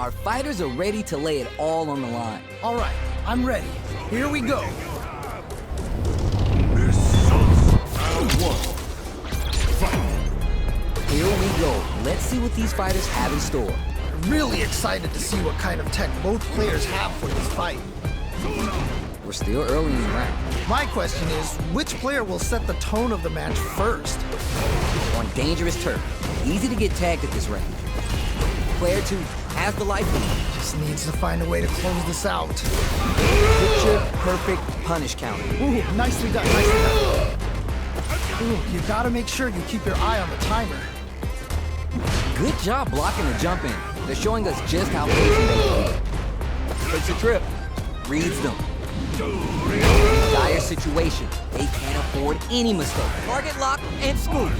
Our fighters are ready to lay it all on the line. All right, I'm ready. Here we go. Here we go. Let's see what these fighters have in store. I'm really excited to see what kind of tech both players have for this fight. We're still early in the round. My question is, which player will set the tone of the match first? On dangerous turf, easy to get tagged at this range. Player 2 has the life lead. Just needs to find a way to close this out. Picture perfect punish counter. Ooh, nicely done, nicely done. Ooh, you gotta make sure you keep your eye on the timer. Good job blocking the jump in. They're showing us just how patient they can be. Takes a trip, reads them. Dire situation. They can't afford any mistake. Target lock and scoop.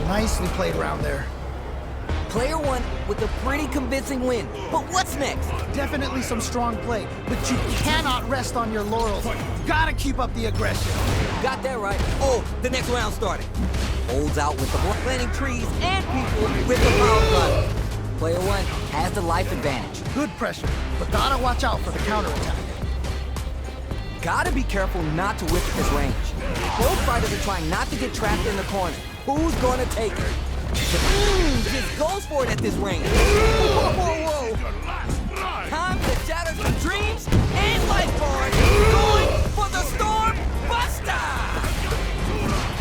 Nicely played around there. Player 1 with a pretty convincing win. But what's next? Definitely some strong play, but you cannot rest on your laurels. Gotta keep up the aggression. Got that right. Oh, the next round started. Holds out with the planting trees and people with the power driver. Player 1 has the life advantage. Good pressure, but gotta watch out for the counterattack. Gotta be careful not to whip at this range. Both fighters are trying not to get trapped in the corner. Who's gonna take it? Just goes for it at this range. Whoa, whoa, whoa. Time to shatter some dreams and life bars. Going for the storm buster.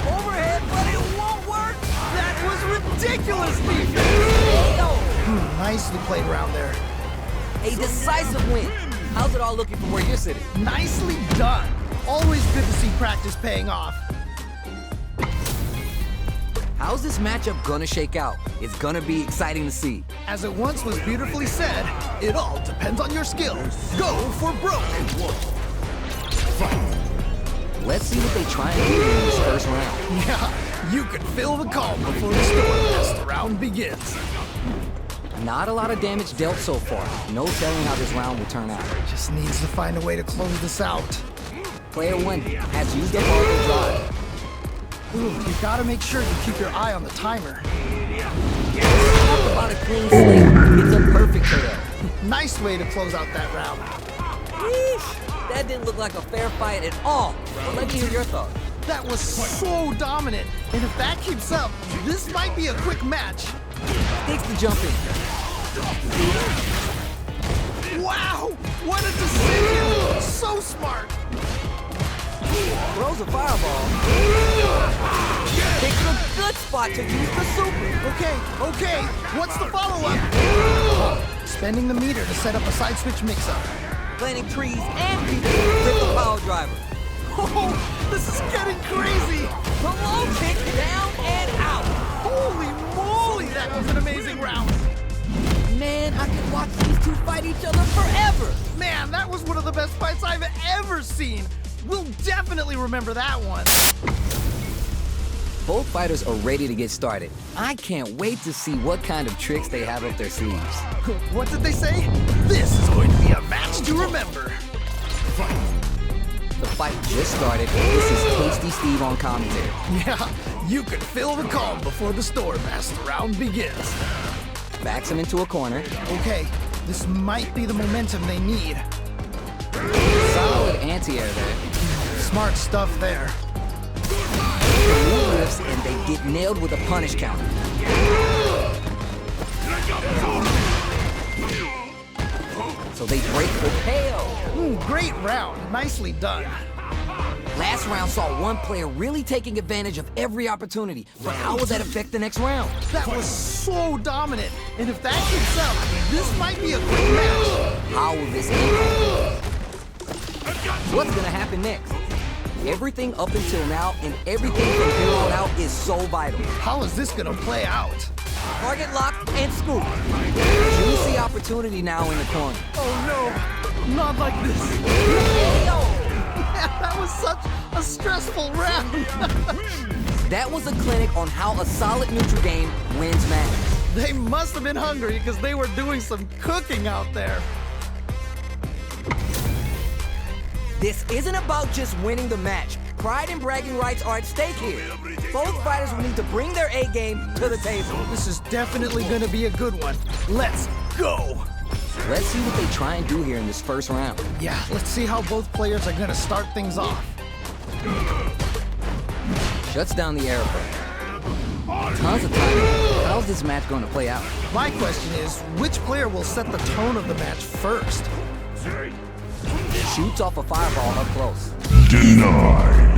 Overhead, but it won't work. That was ridiculous defense. Nicely played around there. A decisive win. How's it all looking from where you're sitting? Nicely done. Always good to see practice paying off. How's this matchup gonna shake out? It's gonna be exciting to see. As it once was beautifully said, it all depends on your skill. Go for broke. Let's see what they try and do in this first round. Yeah, you can feel the calm before the storm as the round begins. Not a lot of damage dealt so far. No telling how this round will turn out. Just needs to find a way to close this out. Player 1 has used up all their drive. Ooh, you gotta make sure you keep your eye on the timer. Talk about a clean slate. It's a perfect KO. Nice way to close out that round. Yeesh, that didn't look like a fair fight at all. Well, let me hear your thoughts. That was so dominant, and if that keeps up, this might be a quick match. Takes the jump in. Wow, what a decision! So smart. Throws a fireball. Picks a good spot to use the super. Okay, what's the follow-up? Spending the meter to set up a side switch mix-up. Planting trees and people with the power driver. Oh, this is getting crazy! The low kick down and out. Holy moly, that was an amazing round! Man, I could watch these two fight each other forever. Man, that was one of the best fights I've ever seen. We'll definitely remember that one. Both fighters are ready to get started. I can't wait to see what kind of tricks they have up their sleeves. What did they say? This is going to be a match to remember. The fight just started. This is Tasty Steve on commentary. Yeah, you can feel the calm before the storm as the round begins. Backs him into a corner. Okay, this might be the momentum they need. Solid anti-air there. Smart stuff there. The move lifts and they get nailed with a punish counter. So they break for KO. Great round. Nicely done. Last round saw one player really taking advantage of every opportunity, but how will that affect the next round? That was so dominant, and if that keeps up, this might be a quick match. How will this end? What's gonna happen next? Everything up until now and everything from here on out is so vital. How is this gonna play out? Target lock and scoop. Juicy opportunity now in the corner. Oh no, not like this. That was such a stressful round. That was a clinic on how a solid neutral game wins matches. They must have been hungry because they were doing some cooking out there. This isn't about just winning the match. Pride and bragging rights are at stake here. Both fighters will need to bring their A game to the table. This is definitely gonna be a good one. Let's go! Let's see what they try and do here in this first round. Yeah, let's see how both players are gonna start things off. Shuts down the arrow. Tons of time. How's this match going to play out? My question is, which player will set the tone of the match first? Shoots off a fireball up close. Denied.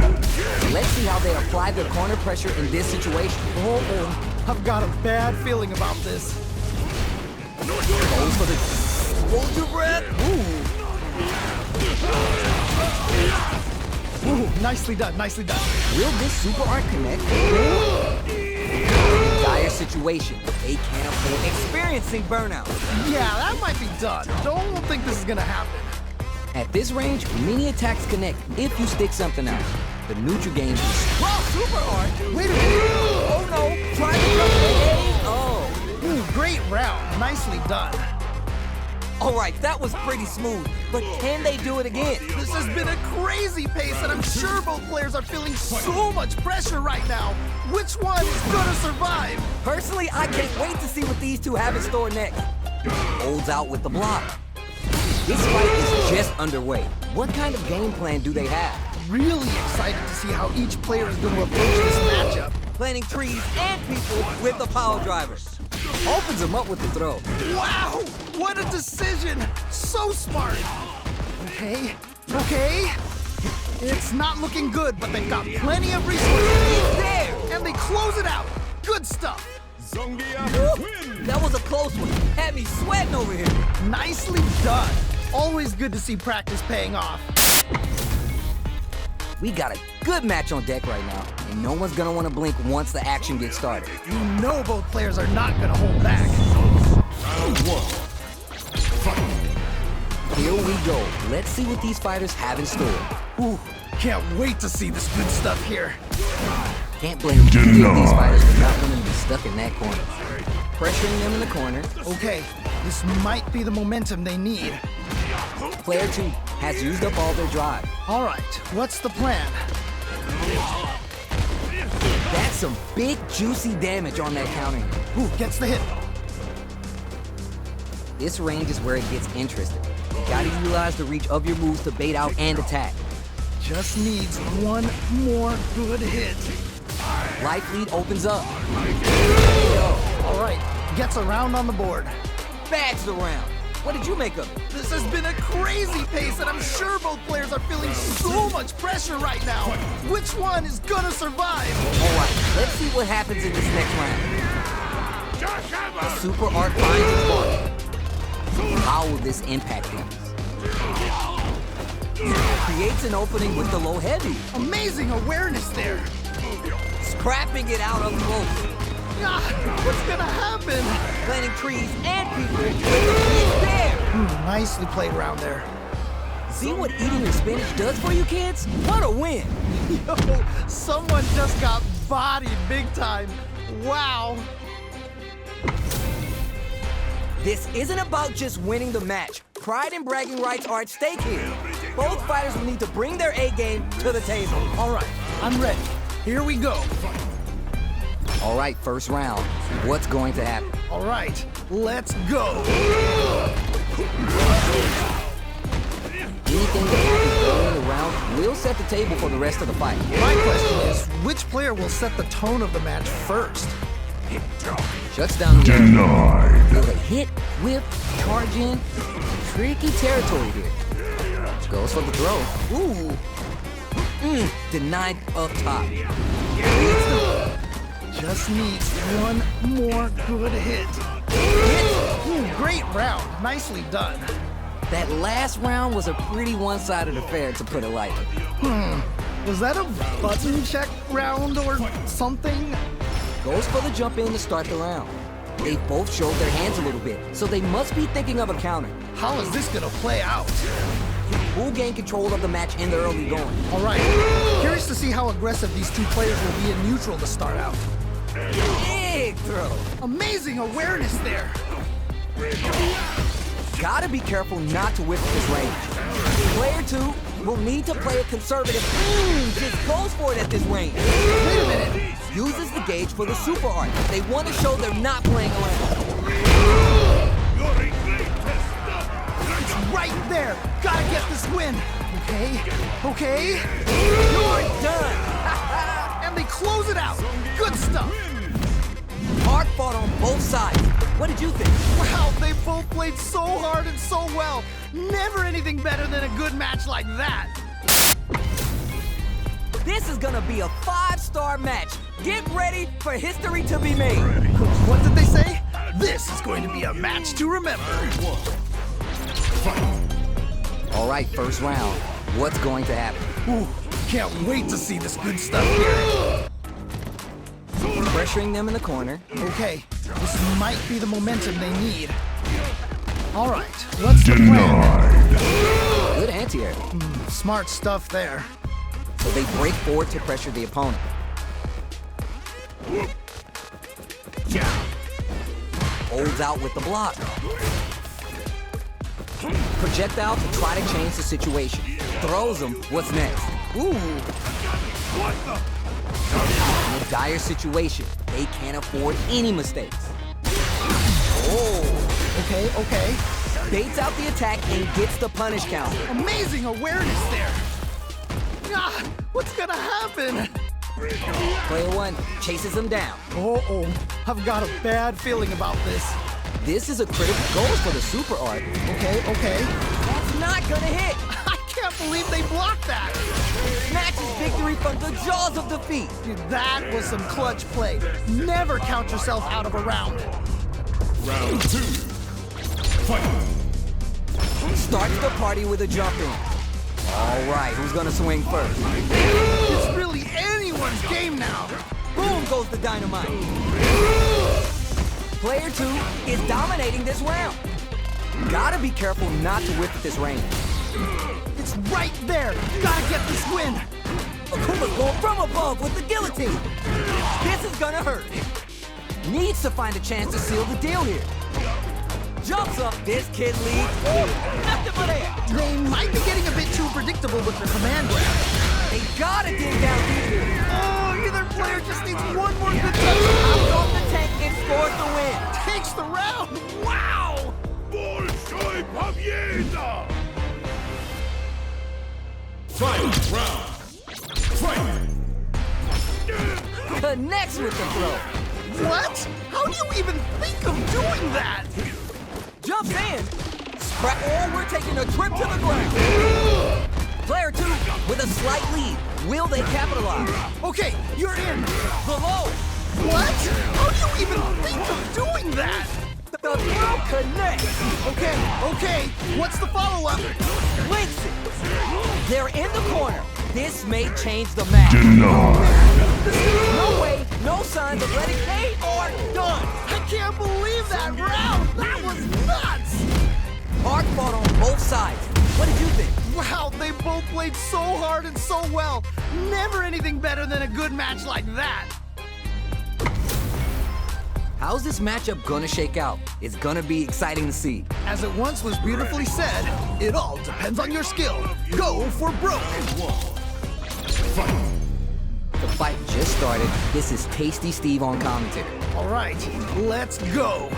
Let's see how they apply their corner pressure in this situation. Oh, I've got a bad feeling about this. Goes for the... Hold your breath. Ooh, nicely done, nicely done. Will this super art connect? Dire situation. They can't afford experiencing burnout. Yeah, that might be done. Don't think this is gonna happen. At this range, mini attacks connect if you stick something out. The neutral game is... Wow, super art! Wait a minute. Oh no! Try to jump away! Oh! Ooh, great round. Nicely done. Alright, that was pretty smooth, but can they do it again? This has been a crazy pace, and I'm sure both players are feeling so much pressure right now. Which one is gonna survive? Personally, I can't wait to see what these two have in store next. Holds out with the block. This fight is just underway. What kind of game plan do they have? Really excited to see how each player is going to approach this matchup. Planting trees and people with the power drivers. Opens them up with the throw. Wow! What a decision! So smart! Okay. It's not looking good, but they've got plenty of resources. It's there! And they close it out. Good stuff. Woo! That was a close one. Had me sweating over here. Nicely done. Always good to see practice paying off. We got a good match on deck right now, and no one's gonna want to blink once the action gets started. You know both players are not gonna hold back. Here we go. Let's see what these fighters have in store. Ooh, can't wait to see this good stuff here. Can't blame either of these fighters for not wanting to be stuck in that corner. Pressuring them in the corner. Okay, this might be the momentum they need. Player 2 has used up all their drive. All right, what's the plan? That's some big, juicy damage on that counter. Ooh, gets the hit. This range is where it gets interesting. You gotta utilize the reach of your moves to bait out and attack. Just needs one more good hit. Life lead opens up. All right, gets a round on the board. Bags the round. What did you make of it? This has been a crazy pace, and I'm sure both players are feeling so much pressure right now. Which one is gonna survive? All right, let's see what happens in this next round. The super art finds its mark. How will this impact things? Creates an opening with the low heavy. Amazing awareness there. Scrapping it out up close. Ah, what's gonna happen? Planting trees and people with the big bear. Nicely played around there. See what eating your spinach does for you kids? What a win! Yo, someone just got bodied big time. Wow. This isn't about just winning the match. Pride and bragging rights are at stake here. Both fighters will need to bring their A game to the table. All right, I'm ready. Here we go. All right, first round. What's going to happen? All right, let's go. Anything that happens early in the round will set the table for the rest of the fight. My question is, which player will set the tone of the match first? Shuts down the Denied. Will they hit, whip, charge in? Tricky territory here. Goes for the throw. Ooh. Denied up top. Leads them. Just needs one more good hit. Ooh, great round. Nicely done. That last round was a pretty one-sided affair, to put it lightly. Was that a button check round or something? Goes for the jump in to start the round. They both showed their hands a little bit, so they must be thinking of a counter. How is this gonna play out? Who gained control of the match in the early going? All right, curious to see how aggressive these two players will be in neutral to start out. Big throw. Amazing awareness there. Gotta be careful not to whip at this range. Player 2 will need to play a conservative. Just goes for it at this range. Wait a minute. Uses the gauge for the super art. They want to show they're not playing around. It's right there. Gotta get this win. Okay. You're done. And they close it out. Good stuff. Hard fought on both sides. What did you think? Wow, they both played so hard and so well. Never anything better than a good match like that. This is gonna be a 5-star match. Get ready for history to be made. What did they say? This is going to be a match to remember. All right, first round. What's going to happen? Ooh, can't wait to see this good stuff here. Pressuring them in the corner. Okay, this might be the momentum they need. All right, what's the plan? Denied. Good anti-air. Smart stuff there. So they break forward to pressure the opponent. Holds out with the block. Projectile to try to change the situation. Throws him. What's next? Ooh. In a dire situation, they can't afford any mistakes. Oh. Okay. Baits out the attack and gets the punish count. Amazing awareness there. Ah, what's gonna happen? Player 1 chases him down. Uh-oh, I've got a bad feeling about this. This is a critical goal for the super art. Okay. That's not gonna hit. I can't believe they blocked that. Snatches victory from the jaws of defeat. Dude, that was some clutch play. Never count yourself out of a round. Round 2. Fight. Starts the party with a jump in. All right, who's gonna swing first? It's really anyone's game now. Boom goes the dynamite. Player 2 is dominating this round. Gotta be careful not to whip at this range. It's right there. Gotta get this win. Akuma going from above with the guillotine. This is gonna hurt. Needs to find a chance to seal the deal here. Jumps up, this kid leads. Nothing but air. They might be getting a bit too predictable with their command grab. They gotta dig down deep here. Oh, either player just needs one more good touch. Out off the tank and scores the win. Takes the round. Wow. Большой победа! Fight! Connects with the throw. What? How do you even think of doing that? Jumps in. We're taking a trip to the ground. Player 2 with a slight lead. Will they capitalize? Okay, you're in. The low. What? How do you even think of doing that? The throw connects. Okay. What's the follow-up? Links it. They're in the corner. This may change the match. Denied. No way, no signs of letting they are done. I can't believe that round. That was nuts. Hard fought on both sides. What did you think? Wow, they both played so hard and so well. Never anything better than a good match like that. How's this matchup gonna shake out? It's gonna be exciting to see. As it once was beautifully said, it all depends on your skill. Go for broke. The fight just started. This is Tasty Steve on commentary. All right, let's go.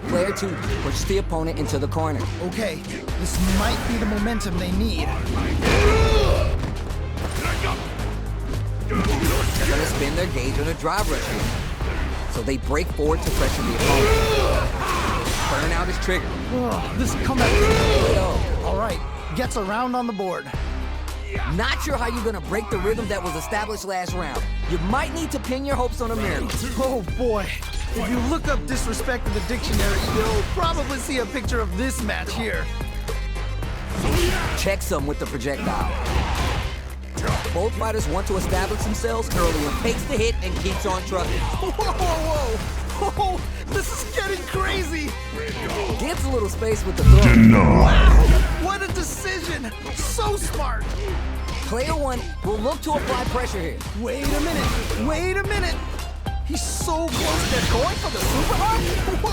Player 2 pushes the opponent into the corner. Okay, this might be the momentum they need. They're gonna spin their gauge on a drive rush here. So they break forward to pressure the opponent. Burn out his trigger. Oh, this comeback. All right, gets a round on the board. Not sure how you're gonna break the rhythm that was established last round. You might need to pin your hopes on a miracle. Oh boy, if you look up disrespect in the dictionary, you'll probably see a picture of this match here. Checks them with the projectile. Both fighters want to establish themselves early and takes the hit and keeps on trucking. Whoa, this is getting crazy. Gets a little space with the throw. Denied. Wow, what a decision. So smart. Player 1 will look to apply pressure here. Wait a minute. He's so close. They're going for the super hard?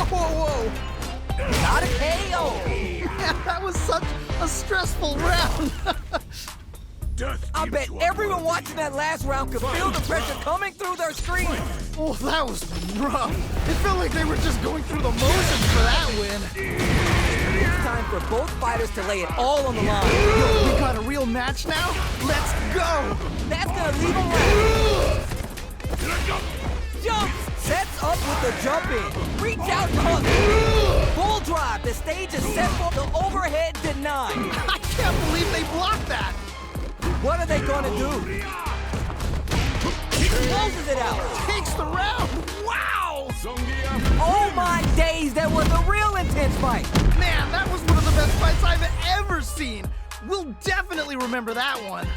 Whoa. Not a KO. Man, that was such a stressful round. I bet everyone watching that last round could feel the pressure coming through their screen. Oh, that was rough. It felt like they were just going through the motions for that win. It's time for both fighters to lay it all on the line. Yo, we got a real match now? Let's go! That's gonna leave him left. Jumps! Sets up with the jump in. Reach out and hug. Full drive. The stage is set for the overhead denied. I can't believe they blocked that. What are they gonna do? He closes it out. Takes the round. Wow! Zangief. Oh my days, that was a real intense fight. Man, that was one of the best fights I've ever seen. We'll definitely remember that one.